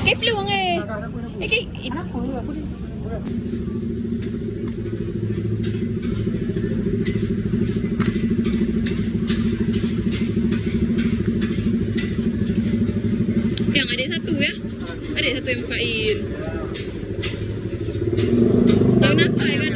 Cái luôn nghe. Cái yang ada satu ya. Ada satu yang bukain. Tahu kenapa ya kan?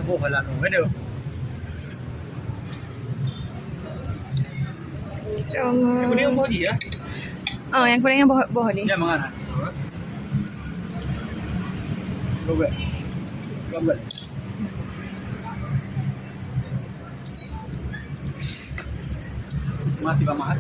Bộ phải là nổi được. Yang kuning apa dia? Oh, yang kuning yang bawah ni. Ya mana? Lobe. Lobe. Masih mahal.